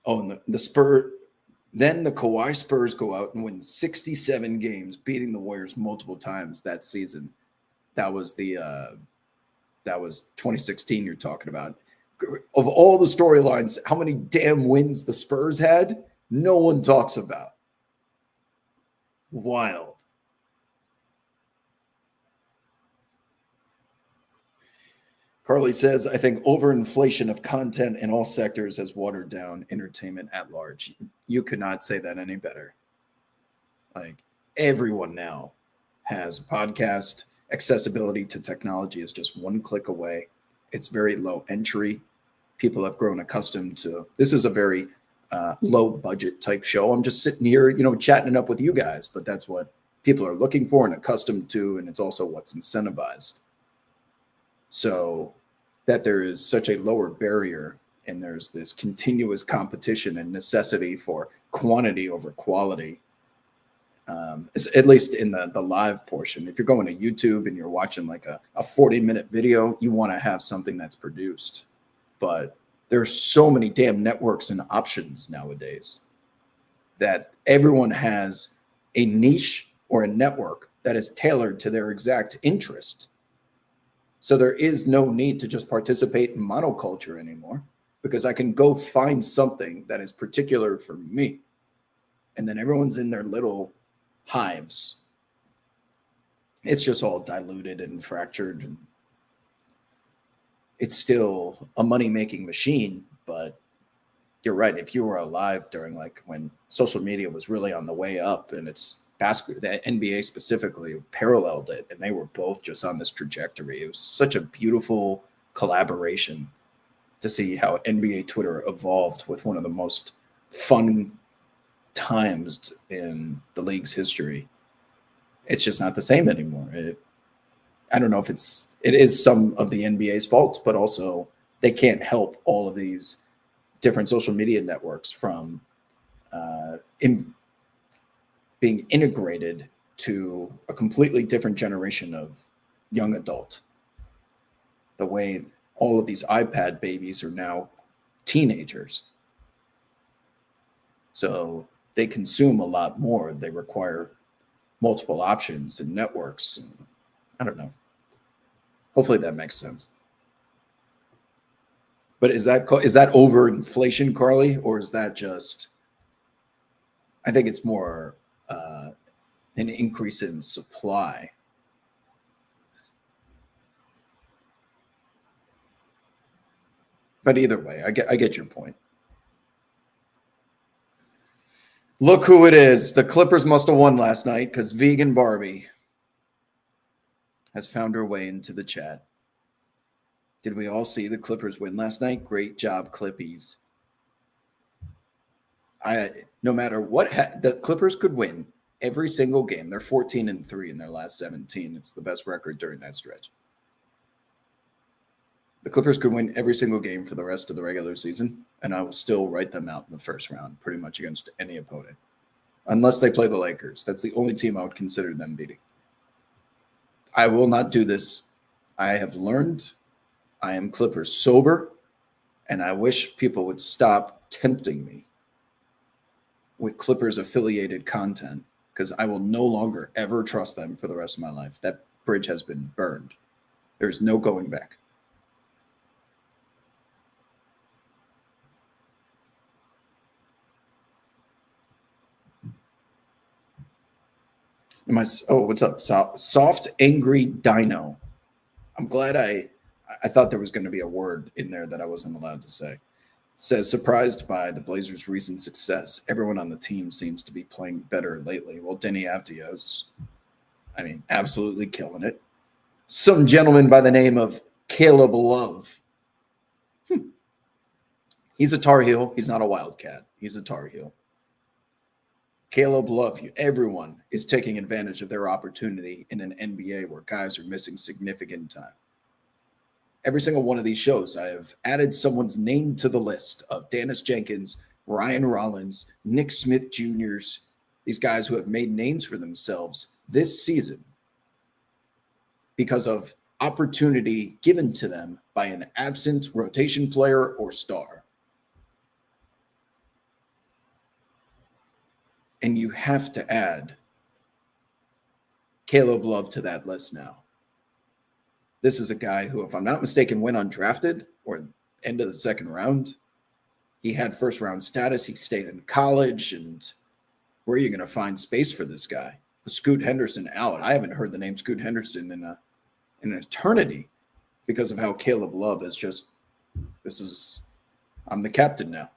S1: Oh, and the Spurs, then the Kawhi Spurs go out and win 67 games, beating the Warriors multiple times that season. That was that was 2016 you're talking about. Of all the storylines, how many damn wins the Spurs had, no one talks about. Wild. Carly says, I think overinflation of content in all sectors has watered down entertainment at large. You could not say that any better. Like everyone now has a podcast. Accessibility to technology is just one click away. It's very low entry. People have grown accustomed to this is a very low budget type show. I'm just sitting here, chatting it up with you guys, but that's what people are looking for and accustomed to. And it's also what's incentivized. So that there is such a lower barrier and there's this continuous competition and necessity for quantity over quality. At least in the live portion. If you're going to YouTube and you're watching like a 40-minute video, you want to have something that's produced. But there's so many damn networks and options nowadays that everyone has a niche or a network that is tailored to their exact interest. So there is no need to just participate in monoculture anymore because I can go find something that is particular for me. And then everyone's in their little hives. It's just all diluted and fractured. And it's still a money-making machine, but you're right. If you were alive during like when social media was really on the way up and it's basketball, the NBA specifically paralleled it, and they were both just on this trajectory. It was such a beautiful collaboration to see how NBA Twitter evolved with one of the most fun times in the league's history. It's just not the same anymore. I don't know if it is some of the NBA's fault, but also they can't help all of these different social media networks from being integrated to a completely different generation of young adult. The way all of these iPad babies are now teenagers. So they consume a lot more. They require multiple options and networks. I don't know. Hopefully that makes sense. But is that overinflation, Carly, or is that just? I think it's more an increase in supply. But either way, I get your point. Look who it is. The Clippers must have won last night because Vegan Barbie has found her way into the chat. Did we all see the Clippers win last night? Great job, Clippies. No matter what, the Clippers could win every single game. They're 14-3 in their last 17. It's the best record during that stretch. The Clippers could win every single game for the rest of the regular season, and I will still write them out in the first round, pretty much against any opponent. Unless they play the Lakers. That's the only team I would consider them beating. I will not do this. I have learned I am Clippers sober, and I wish people would stop tempting me with Clippers affiliated content because I will no longer ever trust them for the rest of my life. That bridge has been burned. There's no going back. What's up? Soft Angry Dino. I'm glad I thought there was going to be a word in there that I wasn't allowed to say. Says, surprised by the Blazers' recent success. Everyone on the team seems to be playing better lately. Well, Denny Avdia's I mean, absolutely killing it. Some gentleman by the name of Caleb Love. He's a Tar Heel. He's not a Wildcat. He's a Tar Heel. Caleb Love, everyone is taking advantage of their opportunity in an NBA where guys are missing significant time. Every single one of these shows, I have added someone's name to the list of Dennis Jenkins, Ryan Rollins, Nick Smith Jr.'s, these guys who have made names for themselves this season because of opportunity given to them by an absent rotation player or star. And you have to add Caleb Love to that list now. This is a guy who, if I'm not mistaken, went undrafted or end of the second round. He had first round status. He stayed in college. And where are you going to find space for this guy? Scoot Henderson out. I haven't heard the name Scoot Henderson in an eternity because of how Caleb Love is just, I'm the captain now.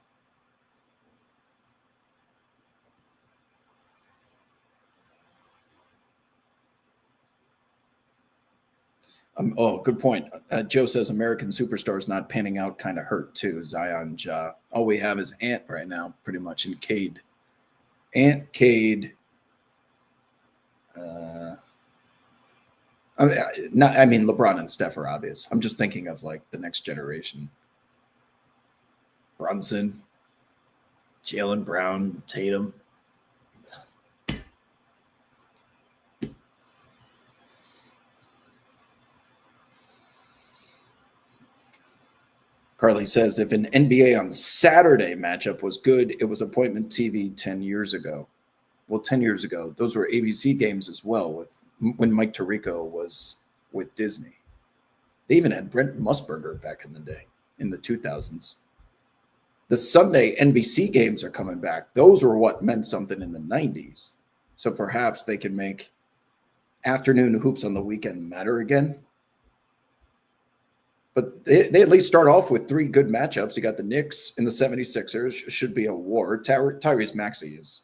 S1: Oh, good point. Joe says American Superstars not panning out kind of hurt too. Zion, Ja. All we have is Ant right now, pretty much, and Cade. Ant, Cade. I mean, LeBron and Steph are obvious. I'm just thinking of like the next generation. Brunson, Jaylen Brown, Tatum. Carly says, if an NBA on Saturday matchup was good, it was appointment TV 10 years ago. Well, 10 years ago, those were ABC games as well, when Mike Tirico was with Disney. They even had Brent Musburger back in the day, in the 2000s. The Sunday NBC games are coming back. Those were what meant something in the 90s. So perhaps they can make afternoon hoops on the weekend matter again. But they at least start off with three good matchups. You got the Knicks and the 76ers. Should be a war. Tyrese Maxey is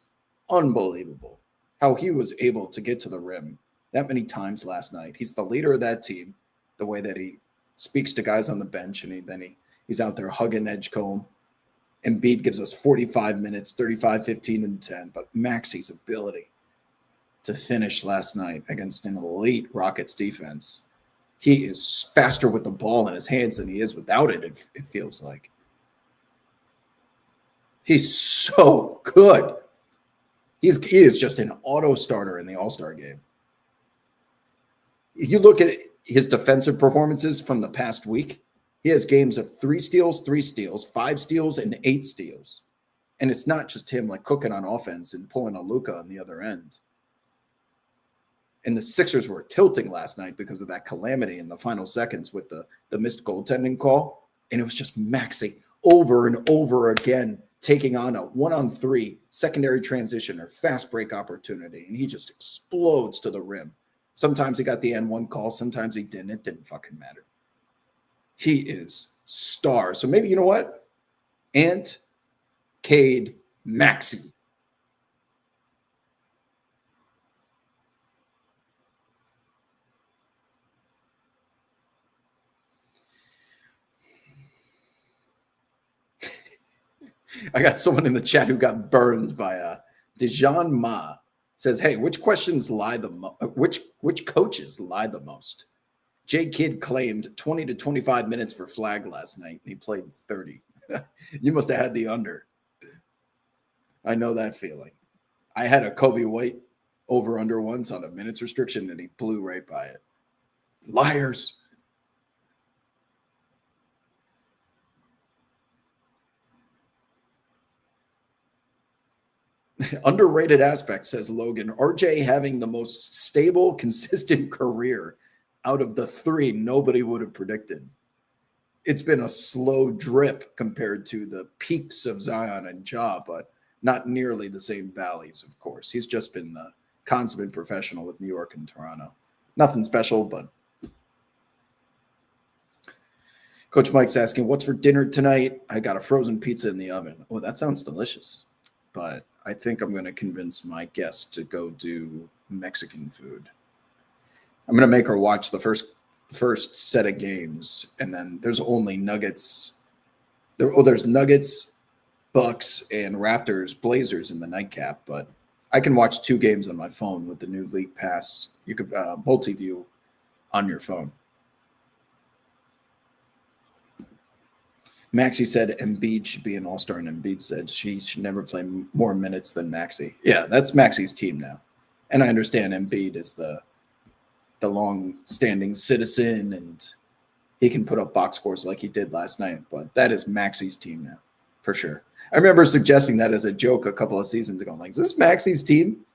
S1: unbelievable. How he was able to get to the rim that many times last night. He's the leader of that team. The way that he speaks to guys on the bench, and he's out there hugging Edgecombe. Embiid gives us 45 minutes, 35, 15, and 10. But Maxey's ability to finish last night against an elite Rockets defense. He is faster with the ball in his hands than he is without it, it feels like. He's so good. He is just an auto starter in the All-Star game. You look at his defensive performances from the past week, he has games of 3 steals, 5 steals, and 8 steals. And it's not just him like cooking on offense and pulling a Luka on the other end. And the Sixers were tilting last night because of that calamity in the final seconds with the missed goaltending call. And it was just Maxey over and over again taking on a 1-on-3 secondary transition or fast break opportunity. And he just explodes to the rim. Sometimes he got the N1 call. Sometimes he didn't. It didn't fucking matter. He is star. So maybe, you know what? Ant, Cade, Maxey. I got someone in the chat who got burned by Dejan Ma. Says, hey, which coaches lie the most? Jay Kidd claimed 20 to 25 minutes for Flag last night, and he played 30. You must have had the under. I know that feeling. I had a Kobe White over-under once on a minutes restriction, and he blew right by it. Liars. Underrated aspect, says Logan. RJ having the most stable, consistent career out of the 3 nobody would have predicted. It's been a slow drip compared to the peaks of Zion and Ja, but not nearly the same valleys, of course. He's just been the consummate professional with New York and Toronto. Nothing special, but Coach Mike's asking, what's for dinner tonight? I got a frozen pizza in the oven. Oh, that sounds delicious. But I think I'm going to convince my guests to go do Mexican food. I'm gonna make her watch the first set of games, and then there's only Nuggets. There's Nuggets, Bucks, and Raptors, Blazers in the nightcap, but I can watch 2 games on my phone with the new League Pass. You could multi-view on your phone. Maxey said Embiid should be an all-star, and Embiid said she should never play more minutes than Maxey. Yeah, that's Maxey's team now. And I understand Embiid is the long-standing citizen, and he can put up box scores like he did last night, but that is Maxey's team now, for sure. I remember suggesting that as a joke a couple of seasons ago. I'm like, is this Maxey's team?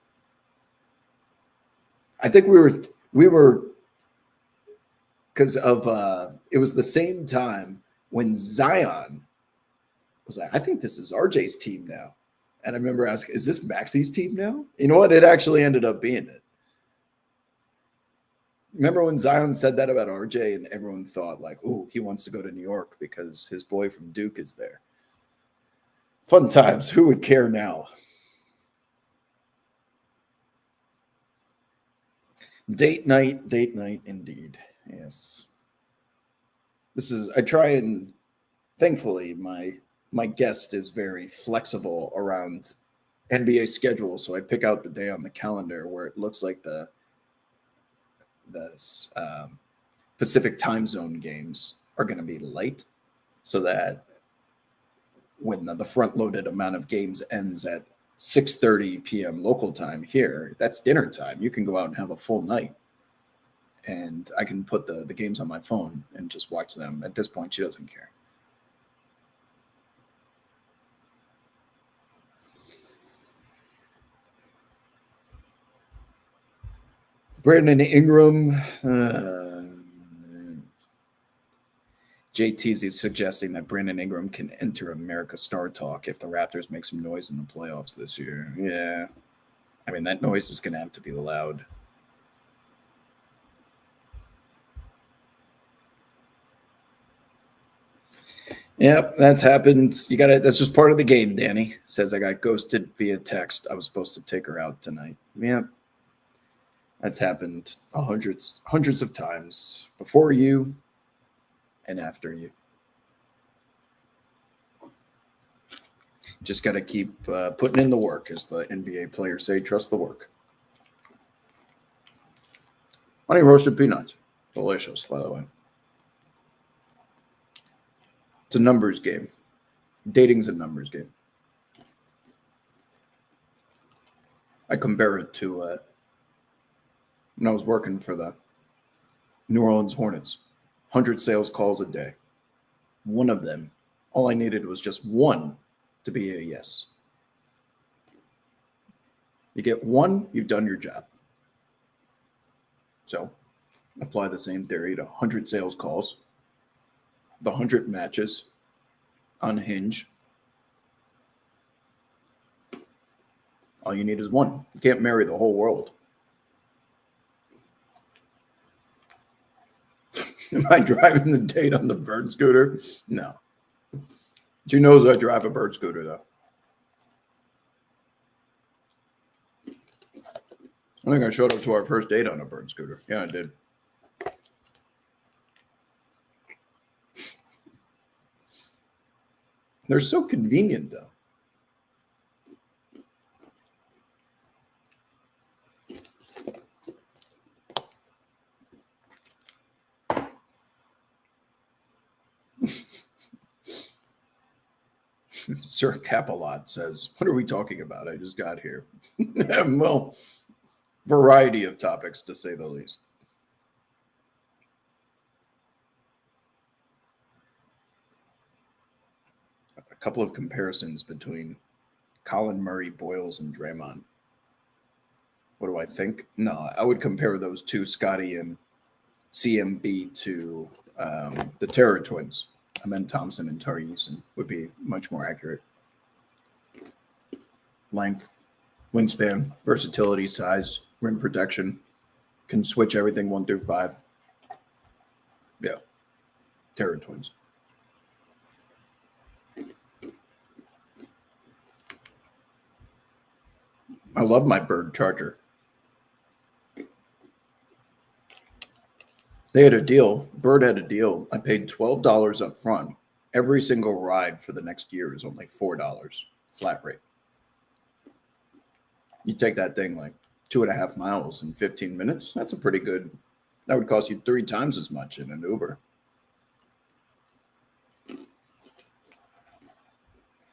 S1: I think we were because of it was the same time when Zion was like, I think this is RJ's team now. And I remember asking, is this Maxey's team now? You know what? It actually ended up being it. Remember when Zion said that about RJ and everyone thought like, oh, he wants to go to New York because his boy from Duke is there. Fun times. Who would care now? Date night indeed. Yes. I try and thankfully my guest is very flexible around NBA schedule. So I pick out the day on the calendar where it looks like the Pacific time zone games are going to be late, so that when the front-loaded amount of games ends at 6:30 p.m. local time here, that's dinner time. You can go out and have a full night, and I can put the games on my phone and just watch them. At this point, she doesn't care. Brandon Ingram. JTZ is suggesting that Brandon Ingram can enter America Star Talk if the Raptors make some noise in the playoffs this year. Yeah. I mean, that noise is going to have to be loud. Yep, that's happened. That's just part of the game, Danny. Says I got ghosted via text. I was supposed to take her out tonight. Yep. That's happened hundreds of times before you and after you. Just got to keep putting in the work, as the NBA players say. Trust the work. Honey roasted peanuts. Delicious, by the way. It's a numbers game. Dating's a numbers game. I compare it to when I was working for the New Orleans Hornets. 100 sales calls a day. One of them, all I needed was just one to be a yes. You get one, you've done your job. So apply the same theory to 100 sales calls, the 100 matches on Hinge. All you need is one. You can't marry the whole world. Am I driving the date on the bird scooter? No. She knows I drive a bird scooter, though. I think I showed up to our first date on a bird scooter. Yeah, I did. They're so convenient, though. Sir Capalot says, what are we talking about? I just got here. Well, variety of topics, to say the least. A couple of comparisons between Colin Murray, Boyles, and Draymond. What do I think? No, I would compare those two, Scotty and CMB, to the Terror Twins. I meant Thompson and Tari Eason would be much more accurate. Length, wingspan, versatility, size, rim protection, can switch everything 1 through 5. Yeah, Terror Twins. I love my bird charger. They had a deal. Bird had a deal. I paid $12 up front. Every single ride for the next year is only $4 flat rate. You take that thing like 2.5 miles in 15 minutes. That's a pretty good. That would cost you 3 times as much in an Uber.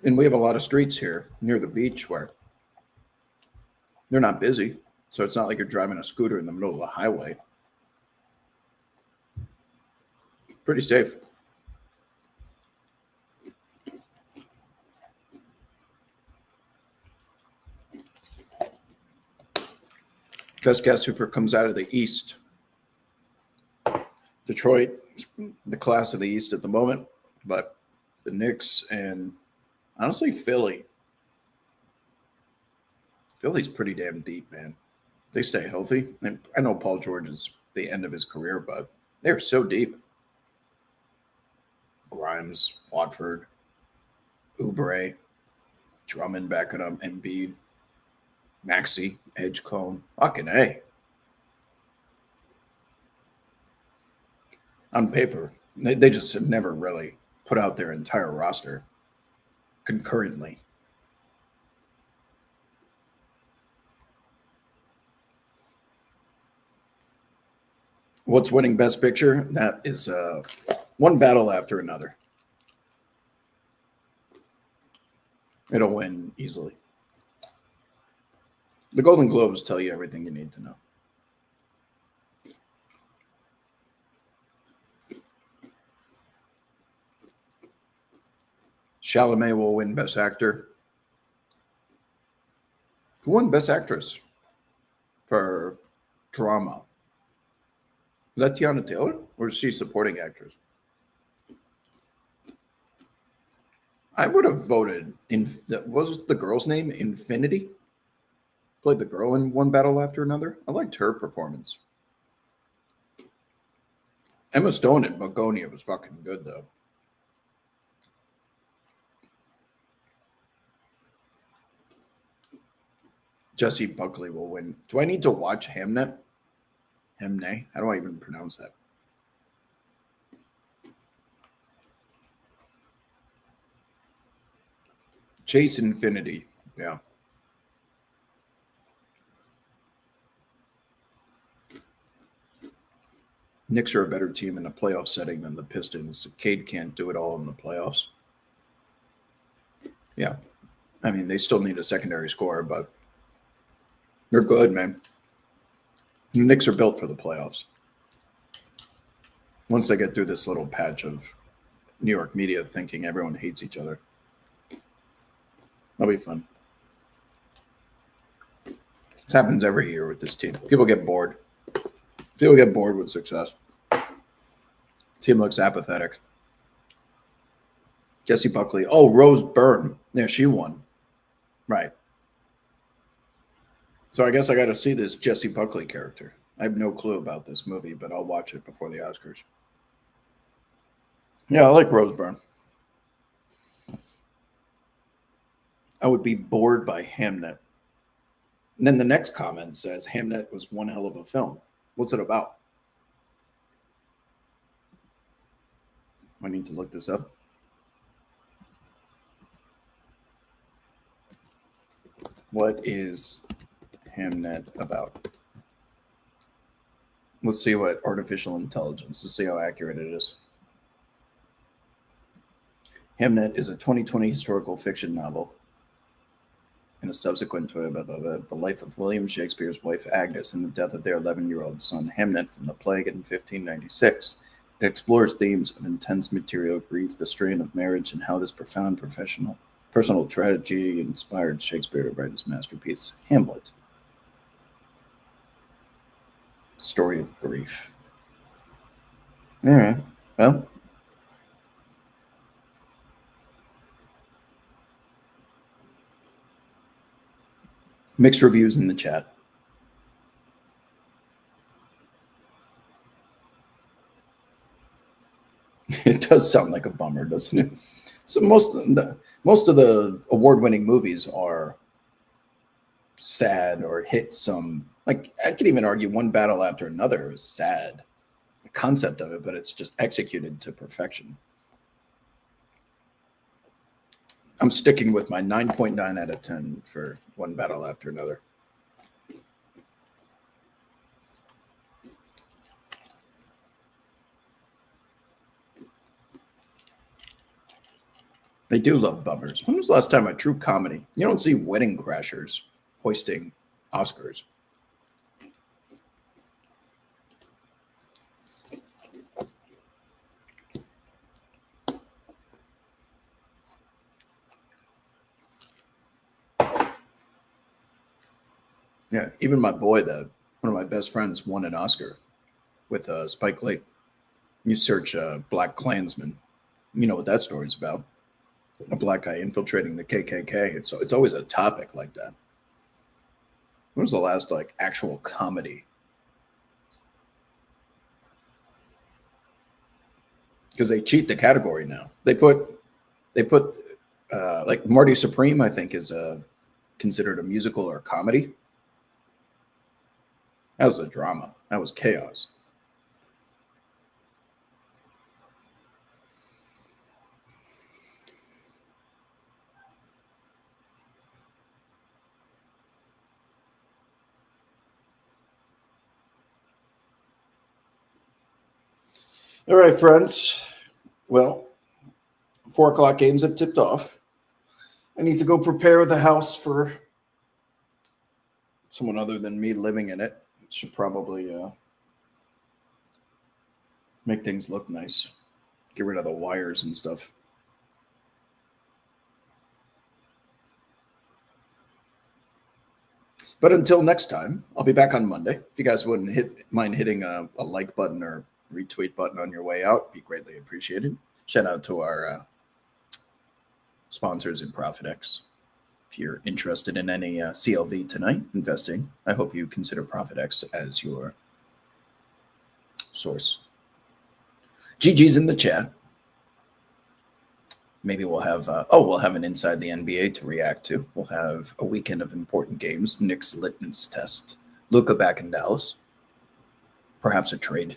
S1: And we have a lot of streets here near the beach where they're not busy. So it's not like you're driving a scooter in the middle of the highway. Pretty safe. Best guess who comes out of the East. Detroit, the class of the East at the moment, but the Knicks and honestly Philly. Philly's pretty damn deep, man. They stay healthy. And I know Paul George is the end of his career, but they're so deep. Grimes, Watford, Oubre, Drummond backing up, Embiid, Maxey, Edgecombe. Fucking A. On paper, they just have never really put out their entire roster concurrently. What's winning Best Picture? That is one battle after another. It'll win easily. The Golden Globes tell you everything you need to know. Chalamet will win Best Actor. Who won Best Actress for drama? Was that Tiana Taylor, or is she supporting actress? I would have voted in. What was the girl's name? Infinity. Played the girl in one battle after another. I liked her performance. Emma Stone in Begonia was fucking good, though. Jesse Buckley will win. Do I need to watch Hamnet? Hemne? How do I even pronounce that? Chase Infinity. Yeah. Knicks are a better team in a playoff setting than the Pistons. Cade can't do it all in the playoffs. Yeah. I mean, they still need a secondary scorer, but they're good, man. The Knicks are built for the playoffs. Once they get through this little patch of New York media thinking everyone hates each other, that'll be fun. This happens every year with this team. People get bored. People get bored with success. Team looks apathetic. Jesse Buckley. Oh, Rose Byrne. Yeah, she won. Right. So I guess I got to see this Jesse Buckley character. I have no clue about this movie, but I'll watch it before the Oscars. Yeah, I like Rose Byrne. I would be bored by Hamnet. And then the next comment says Hamnet was one hell of a film. What's it about? I need to look this up. What is Hamnet about? Let's see what artificial intelligence, to see how accurate it is. Hamnet is a 2020 historical fiction novel and a subsequent to the life of William Shakespeare's wife Agnes and the death of their 11-year-old son Hamnet from the plague in 1596. It explores themes of intense material grief, the strain of marriage, and how this profound personal tragedy inspired Shakespeare to write his masterpiece, Hamlet. Story of grief. All right. Well, mixed reviews in the chat. It does sound like a bummer, doesn't it? So most of the award-winning movies are sad or hit some, like I could even argue One Battle After Another is sad. the concept of it, but it's just executed to perfection. I'm sticking with my 9.9 out of 10 for one battle after another. They do love bummers. When was the last time a true comedy? You don't see Wedding Crashers hoisting Oscars. Yeah, even my boy, one of my best friends, won an Oscar with Spike Lee. You search Black Klansman, you know what that story's about. A black guy infiltrating the KKK. It's always a topic like that. When was the last actual comedy? Because they cheat the category now. They put like Marty Supreme, I think, is considered a musical or a comedy. That was a drama. That was chaos. All right, friends. Well, 4 o'clock games have tipped off. I need to go prepare the house for someone other than me living in it. It should probably make things look nice. Get rid of the wires and stuff. But until next time, I'll be back on Monday. If you guys wouldn't mind hitting a like button or retweet button on your way out, be greatly appreciated. Shout out to our sponsors in ProfitX. If you're interested in any CLV tonight investing, I hope you consider ProfitX as your source. GG's in the chat. Maybe we'll have we'll have an Inside the NBA to react to. We'll have a weekend of important games. Knicks litmus test. Luka back in Dallas. Perhaps a trade.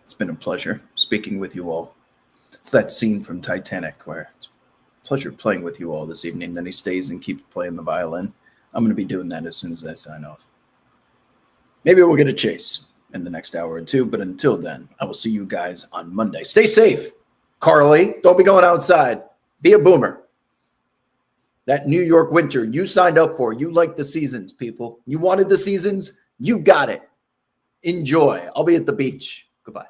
S1: It's been a pleasure speaking with you all. It's that scene from Titanic where it's a pleasure playing with you all this evening. Then he stays and keeps playing the violin. I'm going to be doing that as soon as I sign off. Maybe we'll get a chase in the next hour or two, but until then, I will see you guys on Monday. Stay safe, Carly. Don't be going outside. Be a boomer. That New York winter you signed up for. You like the seasons, people. You wanted the seasons. You got it. Enjoy. I'll be at the beach. Goodbye.